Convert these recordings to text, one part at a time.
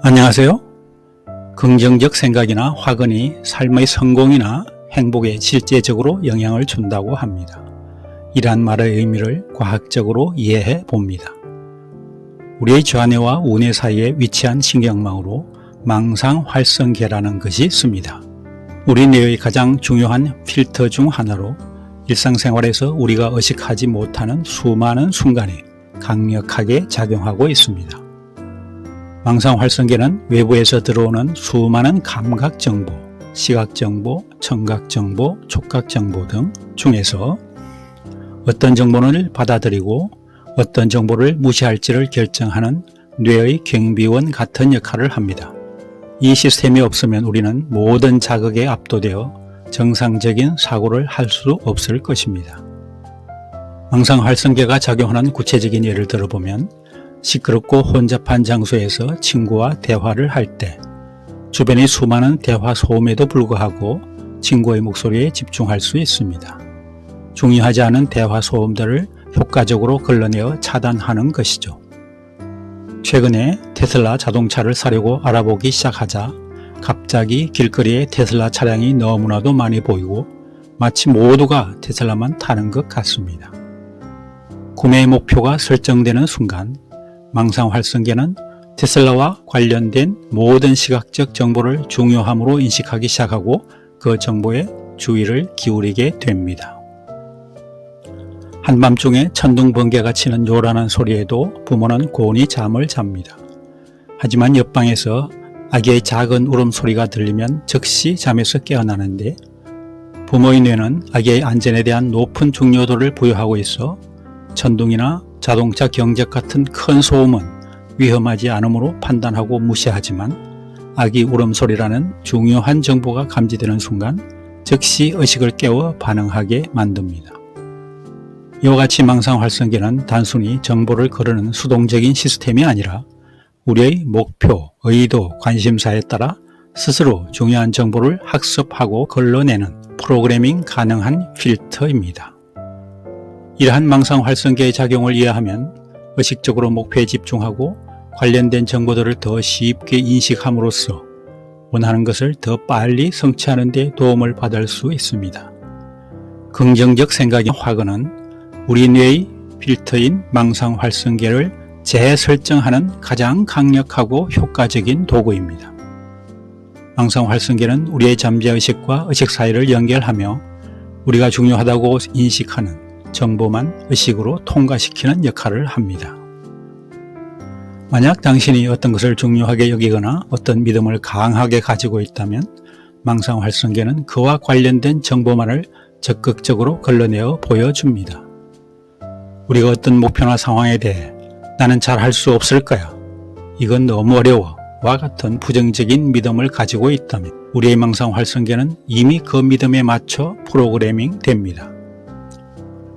안녕하세요. 긍정적 생각이나 화근이 삶의 성공이나 행복에 실제적으로 영향을 준다고 합니다. 이러한 말의 의미를 과학적으로 이해해 봅니다. 우리의 좌뇌와 우뇌 사이에 위치한 신경망으로 망상활성계라는 것이 있습니다. 우리 뇌의 가장 중요한 필터 중 하나로 일상생활에서 우리가 의식하지 못하는 수많은 순간에 강력하게 작용하고 있습니다. 망상활성계는 외부에서 들어오는 수많은 감각정보, 시각정보, 청각정보, 촉각정보 등 중에서 어떤 정보를 받아들이고 어떤 정보를 무시할지를 결정하는 뇌의 경비원 같은 역할을 합니다. 이 시스템이 없으면 우리는 모든 자극에 압도되어 정상적인 사고를 할 수 없을 것입니다. 망상활성계가 작용하는 구체적인 예를 들어보면 시끄럽고 혼잡한 장소에서 친구와 대화를 할 때 주변의 수많은 대화 소음에도 불구하고 친구의 목소리에 집중할 수 있습니다. 중요하지 않은 대화 소음들을 효과적으로 걸러내어 차단하는 것이죠. 최근에 테슬라 자동차를 사려고 알아보기 시작하자 갑자기 길거리에 테슬라 차량이 너무나도 많이 보이고 마치 모두가 테슬라만 타는 것 같습니다. 구매 목표가 설정되는 순간 망상활성계는 테슬라와 관련된 모든 시각적 정보를 중요함으로 인식하기 시작하고 그 정보에 주의를 기울이게 됩니다. 한밤중에 천둥 번개가 치는 요란한 소리에도 부모는 곤히 잠을 잡니다. 하지만 옆방에서 아기의 작은 울음소리가 들리면 즉시 잠에서 깨어나는데 부모의 뇌는 아기의 안전에 대한 높은 중요도를 부여하고 있어 천둥이나 자동차 경적 같은 큰 소음은 위험하지 않으므로 판단하고 무시하지만 아기 울음소리라는 중요한 정보가 감지되는 순간 즉시 의식을 깨워 반응하게 만듭니다. 이와 같이 망상활성계는 단순히 정보를 거르는 수동적인 시스템이 아니라 우리의 목표, 의도, 관심사에 따라 스스로 중요한 정보를 학습하고 걸러내는 프로그래밍 가능한 필터입니다. 이러한 망상활성계의 작용을 이해하면 의식적으로 목표에 집중하고 관련된 정보들을 더 쉽게 인식함으로써 원하는 것을 더 빨리 성취하는 데 도움을 받을 수 있습니다. 긍정적 생각의 화근은 우리 뇌의 필터인 망상활성계를 재설정하는 가장 강력하고 효과적인 도구입니다. 망상활성계는 우리의 잠재의식과 의식 사이를 연결하며 우리가 중요하다고 인식하는 정보만 의식으로 통과시키는 역할을 합니다. 만약 당신이 어떤 것을 중요하게 여기거나 어떤 믿음을 강하게 가지고 있다면 망상활성계는 그와 관련된 정보만을 적극적으로 걸러내어 보여줍니다. 우리가 어떤 목표나 상황에 대해 나는 잘할 수 없을 거야, 이건 너무 어려워 와 같은 부정적인 믿음을 가지고 있다면 우리의 망상활성계는 이미 그 믿음에 맞춰 프로그래밍 됩니다.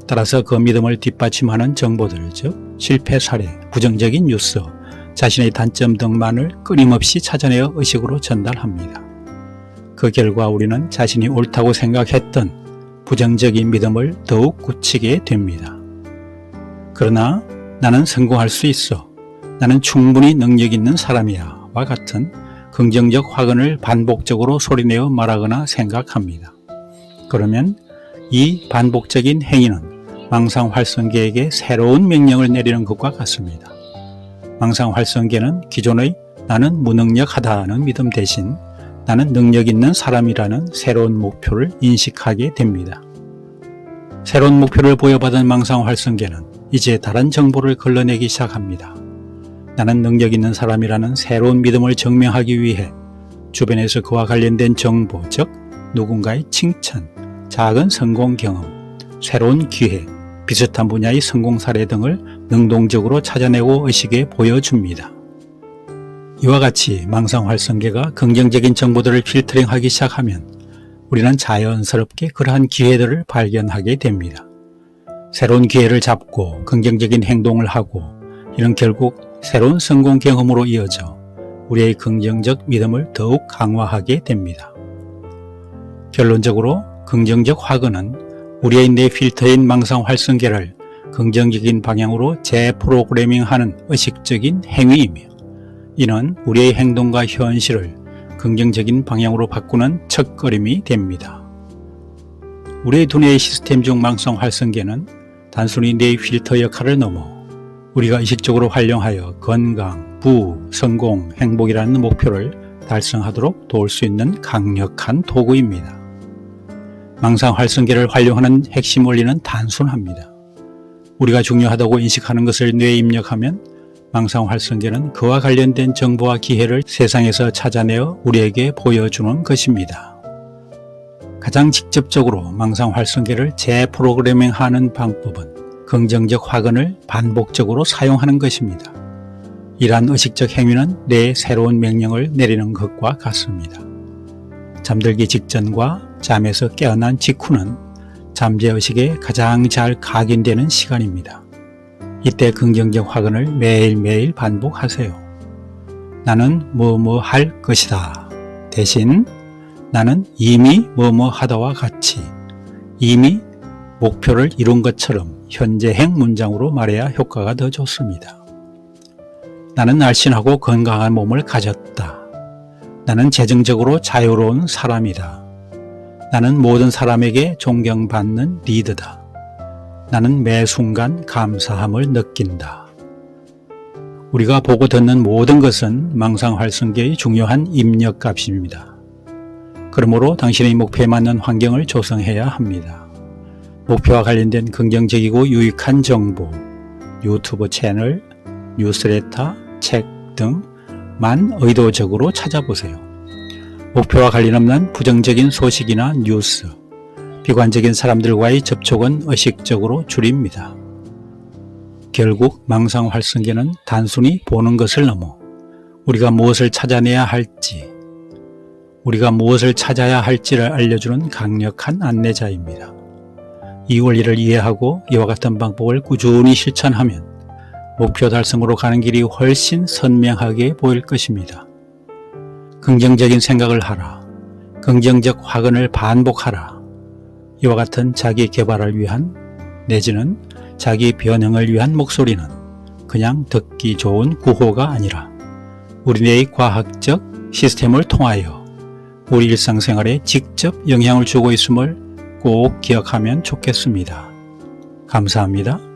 따라서 그 믿음을 뒷받침하는 정보들, 즉 실패 사례, 부정적인 뉴스, 자신의 단점 등만을 끊임없이 찾아내어 의식으로 전달합니다. 그 결과 우리는 자신이 옳다고 생각했던 부정적인 믿음을 더욱 굳히게 됩니다. 그러나 나는 성공할 수 있어, 나는 충분히 능력 있는 사람이야 와 같은 긍정적 화근을 반복적으로 소리내어 말하거나 생각합니다. 그러면 이 반복적인 행위는 망상활성계에게 새로운 명령을 내리는 것과 같습니다. 망상활성계는 기존의 나는 무능력하다는 믿음 대신 나는 능력 있는 사람이라는 새로운 목표를 인식하게 됩니다. 새로운 목표를 부여받은 망상활성계는 이제 다른 정보를 걸러내기 시작합니다. 나는 능력 있는 사람이라는 새로운 믿음을 증명하기 위해 주변에서 그와 관련된 정보, 즉 누군가의 칭찬, 작은 성공 경험, 새로운 기회, 비슷한 분야의 성공 사례 등을 능동적으로 찾아내고 의식에 보여줍니다. 이와 같이 망상활성계가 긍정적인 정보들을 필터링하기 시작하면 우리는 자연스럽게 그러한 기회들을 발견하게 됩니다. 새로운 기회를 잡고 긍정적인 행동을 하고 이는 결국 새로운 성공 경험으로 이어져 우리의 긍정적 믿음을 더욱 강화하게 됩니다. 결론적으로 긍정적 화근은 우리의 뇌 필터인 망상활성계를 긍정적인 방향으로 재프로그래밍하는 의식적인 행위이며 이는 우리의 행동과 현실을 긍정적인 방향으로 바꾸는 첫걸음이 됩니다. 우리의 두뇌의 시스템 중 망성 활성계는 단순히 뇌의 필터 역할을 넘어 우리가 의식적으로 활용하여 건강, 부우, 성공, 행복이라는 목표를 달성하도록 도울 수 있는 강력한 도구입니다. 망상 활성계를 활용하는 핵심 원리는 단순합니다. 우리가 중요하다고 인식하는 것을 뇌에 입력하면 망상 활성계는 그와 관련된 정보와 기회를 세상에서 찾아내어 우리에게 보여주는 것입니다. 가장 직접적으로 망상 활성계를 재프로그래밍하는 방법은 긍정적 확언을 반복적으로 사용하는 것입니다. 이러한 의식적 행위는 뇌에 새로운 명령을 내리는 것과 같습니다. 잠들기 직전과 잠에서 깨어난 직후는 잠재의식에 가장 잘 각인되는 시간입니다. 이때 긍정적 확언을 매일매일 반복하세요. 나는 뭐뭐 할 것이다. 대신 나는 이미 뭐뭐 하다와 같이 이미 목표를 이룬 것처럼 현재행 문장으로 말해야 효과가 더 좋습니다. 나는 날씬하고 건강한 몸을 가졌다. 나는 재정적으로 자유로운 사람이다. 나는 모든 사람에게 존경받는 리더다. 나는 매 순간 감사함을 느낀다. 우리가 보고 듣는 모든 것은 망상 활성계의 중요한 입력값입니다. 그러므로 당신의 목표에 맞는 환경을 조성해야 합니다. 목표와 관련된 긍정적이고 유익한 정보, 유튜브 채널, 뉴스레터, 책 등만 의도적으로 찾아보세요. 목표와 관련 없는 부정적인 소식이나 뉴스, 비관적인 사람들과의 접촉은 의식적으로 줄입니다. 결국 망상 활성계는 단순히 보는 것을 넘어 우리가 무엇을 찾아내야 할지, 우리가 무엇을 찾아야 할지를 알려주는 강력한 안내자입니다. 이 원리를 이해하고 이와 같은 방법을 꾸준히 실천하면 목표 달성으로 가는 길이 훨씬 선명하게 보일 것입니다. 긍정적인 생각을 하라. 긍정적 확언을 반복하라. 이와 같은 자기 개발을 위한 내지는 자기 변형을 위한 목소리는 그냥 듣기 좋은 구호가 아니라 우리 뇌의 과학적 시스템을 통하여 우리 일상생활에 직접 영향을 주고 있음을 꼭 기억하면 좋겠습니다. 감사합니다.